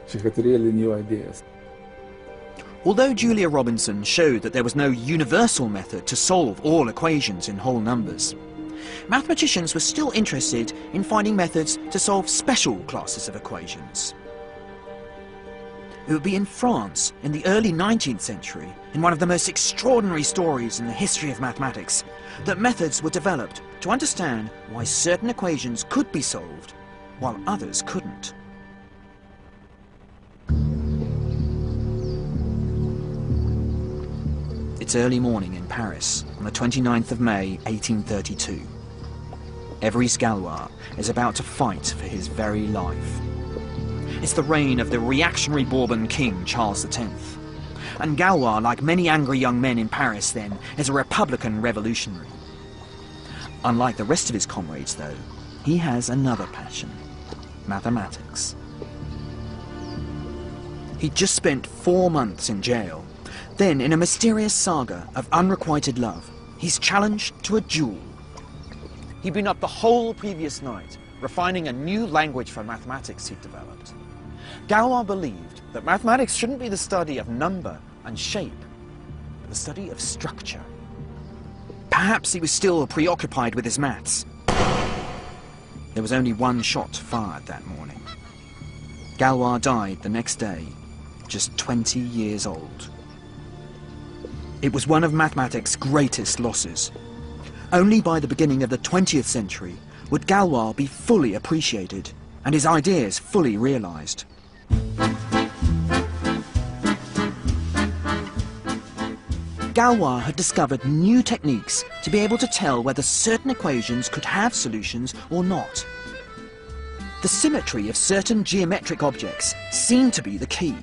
She had really new ideas. Although Julia Robinson showed that there was no universal method to solve all equations in whole numbers, mathematicians were still interested in finding methods to solve special classes of equations. It would be in France in the early 19th century, in one of the most extraordinary stories in the history of mathematics, that methods were developed to understand why certain equations could be solved while others couldn't. It's early morning in Paris on the 29th of May 1832. Every Galois is about to fight for his very life. It's the reign of the reactionary Bourbon king Charles X. And Galois, like many angry young men in Paris then, is a republican revolutionary. Unlike the rest of his comrades though, he has another passion: mathematics. He'd just spent 4 months in jail. Then, in a mysterious saga of unrequited love, he's challenged to a duel. He'd been up the whole previous night, refining a new language for mathematics he'd developed. Galois believed that mathematics shouldn't be the study of number and shape, but the study of structure. Perhaps he was still preoccupied with his maths. There was only one shot fired that morning. Galois died the next day, just 20 years old. It was one of mathematics' greatest losses. Only by the beginning of the 20th century would Galois be fully appreciated and his ideas fully realized. Galois had discovered new techniques to be able to tell whether certain equations could have solutions or not. The symmetry of certain geometric objects seemed to be the key.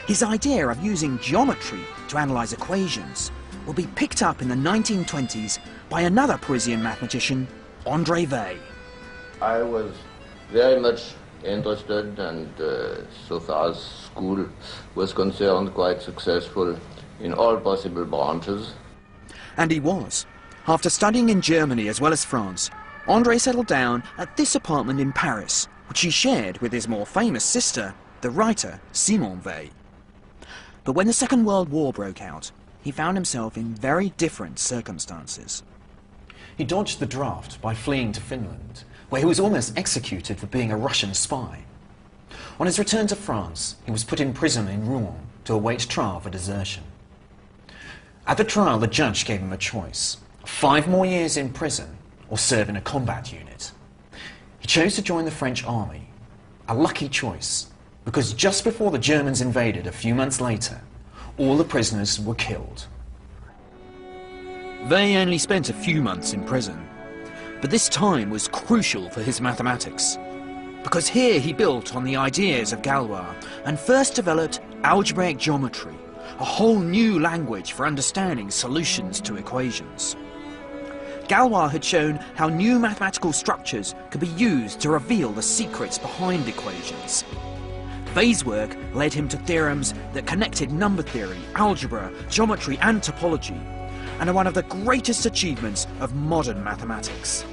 His idea of using geometry to analyze equations will be picked up in the 1920s by another Parisian mathematician, André Weil. I was very much interested and, so far as school was concerned, quite successful in all possible branches. And he was. After studying in Germany as well as France, André settled down at this apartment in Paris, which he shared with his more famous sister, the writer Simone Weil. But when the Second World War broke out, he found himself in very different circumstances. He dodged the draft by fleeing to Finland, where he was almost executed for being a Russian spy. On his return to France, he was put in prison in Rouen to await trial for desertion. At the trial, the judge gave him a choice: 5 more years in prison or serve in a combat unit. He chose to join the French army, a lucky choice, because just before the Germans invaded a few months later, all the prisoners were killed. Weil only spent a few months in prison, but this time was crucial for his mathematics, because here he built on the ideas of Galois and first developed algebraic geometry, a whole new language for understanding solutions to equations. Galois had shown how new mathematical structures could be used to reveal the secrets behind equations. Weil's work led him to theorems that connected number theory, algebra, geometry and topology, and are one of the greatest achievements of modern mathematics.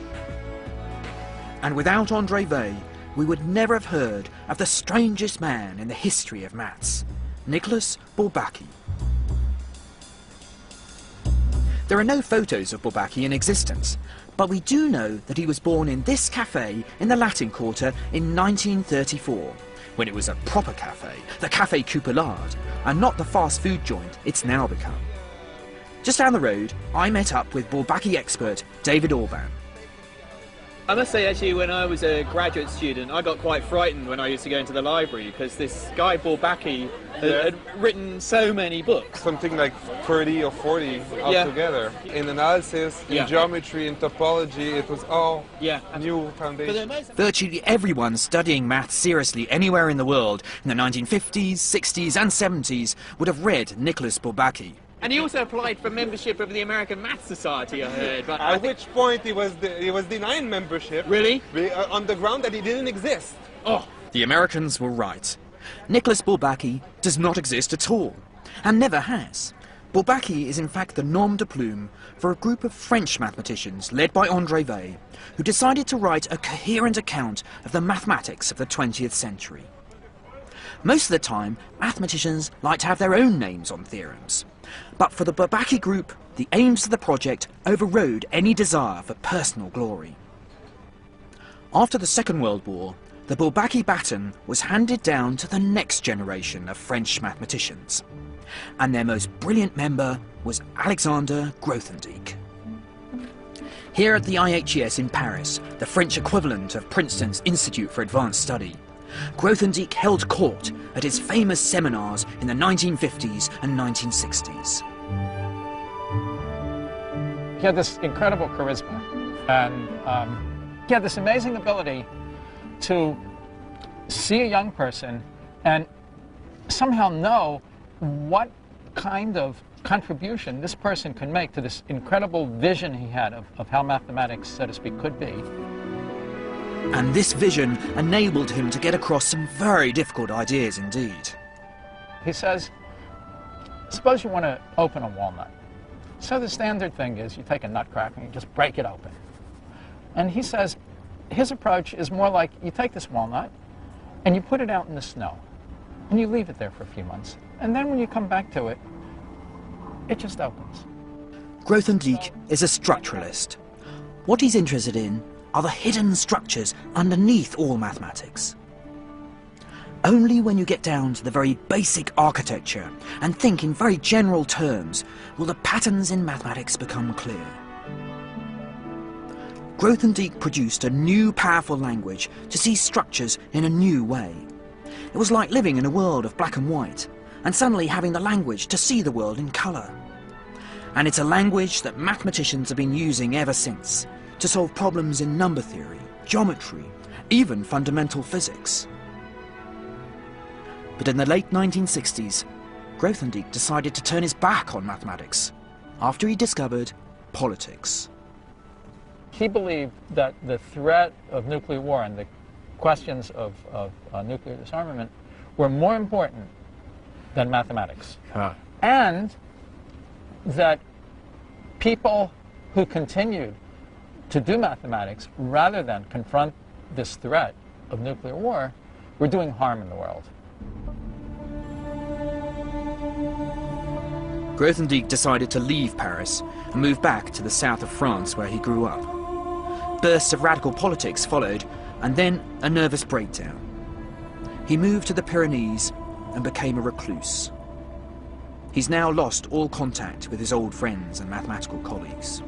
And without André Weil, we would never have heard of the strangest man in the history of maths, Nicolas Bourbaki. There are no photos of Bourbaki in existence, but we do know that he was born in this cafe in the Latin Quarter in 1934, when it was a proper cafe, the Café Coupolade, and not the fast food joint it's now become. Just down the road, I met up with Bourbaki expert David Orban. I must say, actually, when I was a graduate student, I got quite frightened when I used to go into the library, because this guy Bourbaki had written so many books. Something like 30 or 40 altogether. In analysis, in geometry, in topology, it was all new foundation. Virtually everyone studying maths seriously anywhere in the world in the 1950s, 60s and 70s would have read Nicolas Bourbaki. And he also applied for membership of the American Math Society, I heard. But At which point he was denying membership. Really? On the ground that he didn't exist. Oh. The Americans were right. Nicolas Bourbaki does not exist at all, and never has. Bourbaki is in fact the nom de plume for a group of French mathematicians led by André Weil, who decided to write a coherent account of the mathematics of the 20th century. Most of the time, mathematicians like to have their own names on theorems. But for the Bourbaki group, the aims of the project overrode any desire for personal glory. After the Second World War, the Bourbaki baton was handed down to the next generation of French mathematicians, and their most brilliant member was Alexander Grothendieck. Here at the IHES in Paris, the French equivalent of Princeton's Institute for Advanced Study, Grothendieck held court at his famous seminars in the 1950s and 1960s. He had this incredible charisma, and he had this amazing ability to see a young person and somehow know what kind of contribution this person can make to this incredible vision he had of how mathematics, so to speak, could be. And this vision enabled him to get across some very difficult ideas indeed. He says, suppose you want to open a walnut. So the standard thing is you take a nutcracker and you just break it open. And he says his approach is more like you take this walnut and you put it out in the snow and you leave it there for a few months. And then when you come back to it, it just opens. Grothendieck is a structuralist. What he's interested in are the hidden structures underneath all mathematics. Only when you get down to the very basic architecture and think in very general terms will the patterns in mathematics become clear. Grothendieck produced a new powerful language to see structures in a new way. It was like living in a world of black and white and suddenly having the language to see the world in colour. And it's a language that mathematicians have been using ever since to solve problems in number theory, geometry, even fundamental physics. But in the late 1960s, Grothendieck decided to turn his back on mathematics after he discovered politics. He believed that the threat of nuclear war and the questions of nuclear disarmament were more important than mathematics. And that people who continued to do mathematics rather than confront this threat of nuclear war were doing harm in the world. Grothendieck decided to leave Paris and move back to the south of France where he grew up. Bursts of radical politics followed, and then a nervous breakdown. He moved to the Pyrenees and became a recluse. He's now lost all contact with his old friends and mathematical colleagues.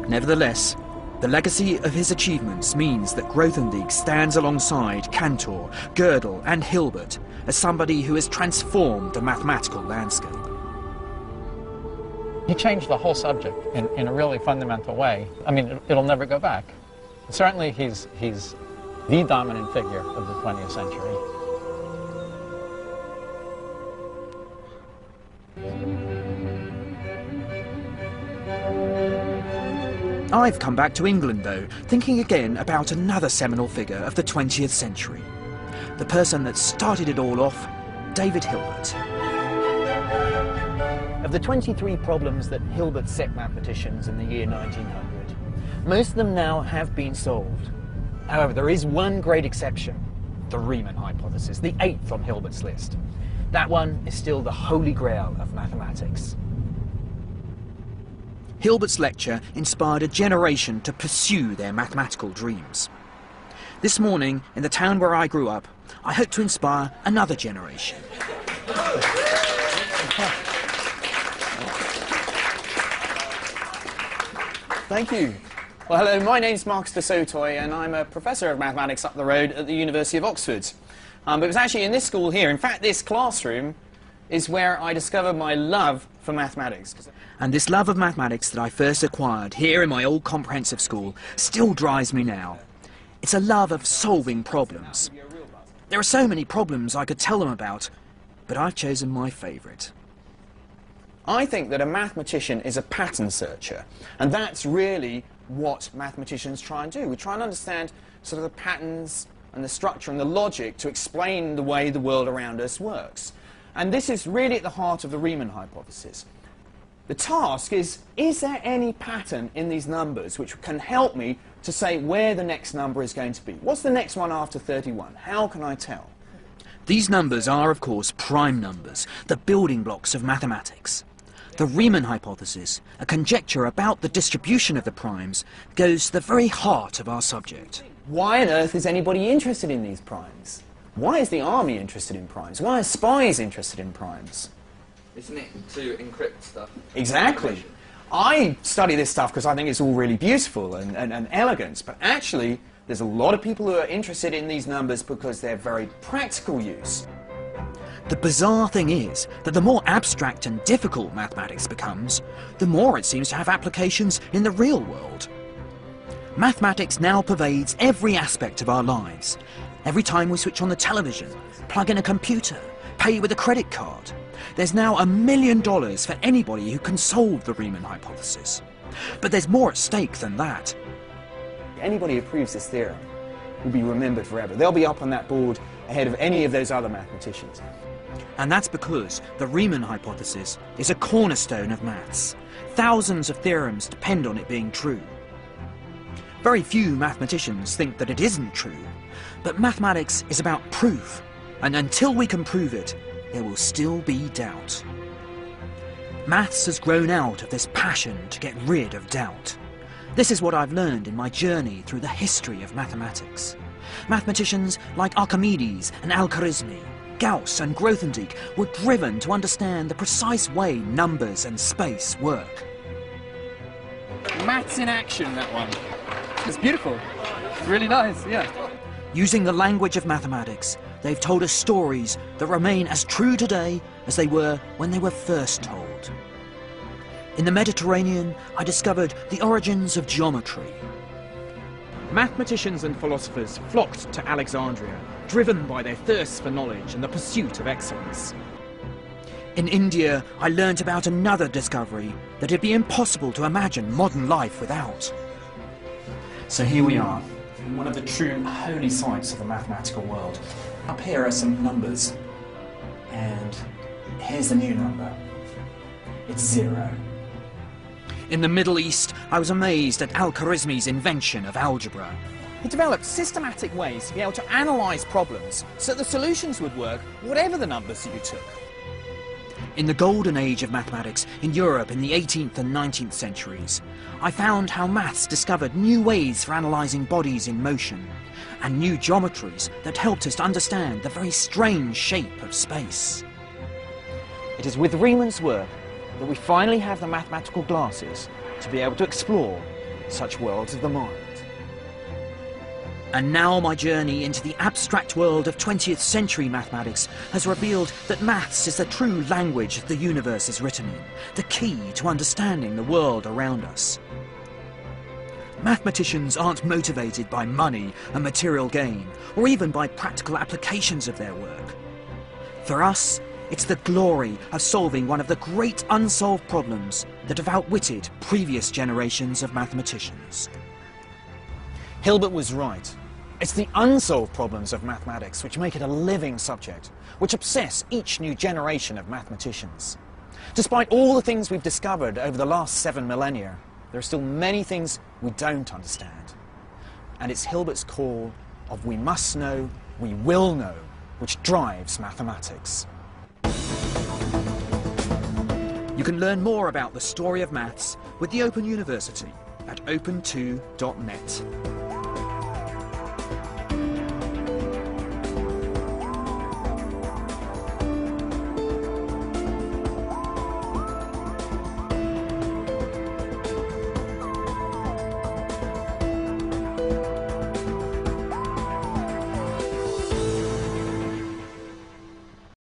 Nevertheless, the legacy of his achievements means that Grothendieck stands alongside Cantor, Gödel and Hilbert as somebody who has transformed the mathematical landscape. He changed the whole subject in a really fundamental way. I mean, it'll never go back. Certainly he's the dominant figure of the 20th century. I've come back to England, though, thinking again about another seminal figure of the 20th century. The person that started it all off, David Hilbert. Of the 23 problems that Hilbert set mathematicians in the year 1900, most of them now have been solved. However, there is one great exception, the Riemann hypothesis, the 8th on Hilbert's list. That one is still the holy grail of mathematics. Hilbert's lecture inspired a generation to pursue their mathematical dreams. This morning, in the town where I grew up, I hope to inspire another generation. Thank you. Well, hello, my name's Marcus de Sotoy, and I'm a professor of mathematics up the road at the University of Oxford. But it was actually in this school here, in fact, this classroom, is where I discovered my love for mathematics. And this love of mathematics that I first acquired here in my old comprehensive school still drives me now. It's a love of solving problems. There are so many problems I could tell them about, but I've chosen my favourite. I think that a mathematician is a pattern searcher, and that's really what mathematicians try and do. We try and understand sort of the patterns and the structure and the logic to explain the way the world around us works. And this is really at the heart of the Riemann hypothesis. The task is there any pattern in these numbers which can help me to say where the next number is going to be? What's the next one after 31? How can I tell? These numbers are, of course, prime numbers, the building blocks of mathematics. The Riemann hypothesis, a conjecture about the distribution of the primes, goes to the very heart of our subject. Why on earth is anybody interested in these primes? Why is the army interested in primes? Why are spies interested in primes? Isn't it to encrypt stuff? Exactly. I study this stuff because I think it's all really beautiful and elegant, but actually there's a lot of people who are interested in these numbers because they're very practical use. The bizarre thing is that the more abstract and difficult mathematics becomes, the more it seems to have applications in the real world. Mathematics now pervades every aspect of our lives. Every time we switch on the television, plug in a computer, pay with a credit card, there's now $1 million for anybody who can solve the Riemann hypothesis. But there's more at stake than that. Anybody who proves this theorem will be remembered forever. They'll be up on that board ahead of any of those other mathematicians. And that's because the Riemann hypothesis is a cornerstone of maths. Thousands of theorems depend on it being true. Very few mathematicians think that it isn't true, but mathematics is about proof, and until we can prove it, there will still be doubt. Maths has grown out of this passion to get rid of doubt. This is what I've learned in my journey through the history of mathematics. Mathematicians like Archimedes and Al-Khwarizmi, Gauss and Grothendieck were driven to understand the precise way numbers and space work. Maths in action, that one. It's beautiful. It's really nice, yeah. Using the language of mathematics, they've told us stories that remain as true today as they were when they were first told. In the Mediterranean, I discovered the origins of geometry. Mathematicians and philosophers flocked to Alexandria, driven by their thirst for knowledge and the pursuit of excellence. In India, I learnt about another discovery that it'd be impossible to imagine modern life without. So here we are, in one of the true holy sites of the mathematical world. Up here are some numbers, and here's the new number. It's 0. In the Middle East, I was amazed at Al-Khwarizmi's invention of algebra. He developed systematic ways to be able to analyse problems so that the solutions would work whatever the numbers you took. In the golden age of mathematics in Europe in the 18th and 19th centuries, I found how maths discovered new ways for analysing bodies in motion, and new geometries that helped us to understand the very strange shape of space. It is with Riemann's work that we finally have the mathematical glasses to be able to explore such worlds of the mind. And now my journey into the abstract world of 20th century mathematics has revealed that maths is the true language the universe is written in, the key to understanding the world around us. Mathematicians aren't motivated by money and material gain, or even by practical applications of their work. For us, it's the glory of solving one of the great unsolved problems that have outwitted previous generations of mathematicians. Hilbert was right. It's the unsolved problems of mathematics which make it a living subject, which obsess each new generation of mathematicians. Despite all the things we've discovered over the last 7 millennia, there are still many things we don't understand. And it's Hilbert's call of we must know, we will know, which drives mathematics. You can learn more about the story of maths with the Open University at open2.net.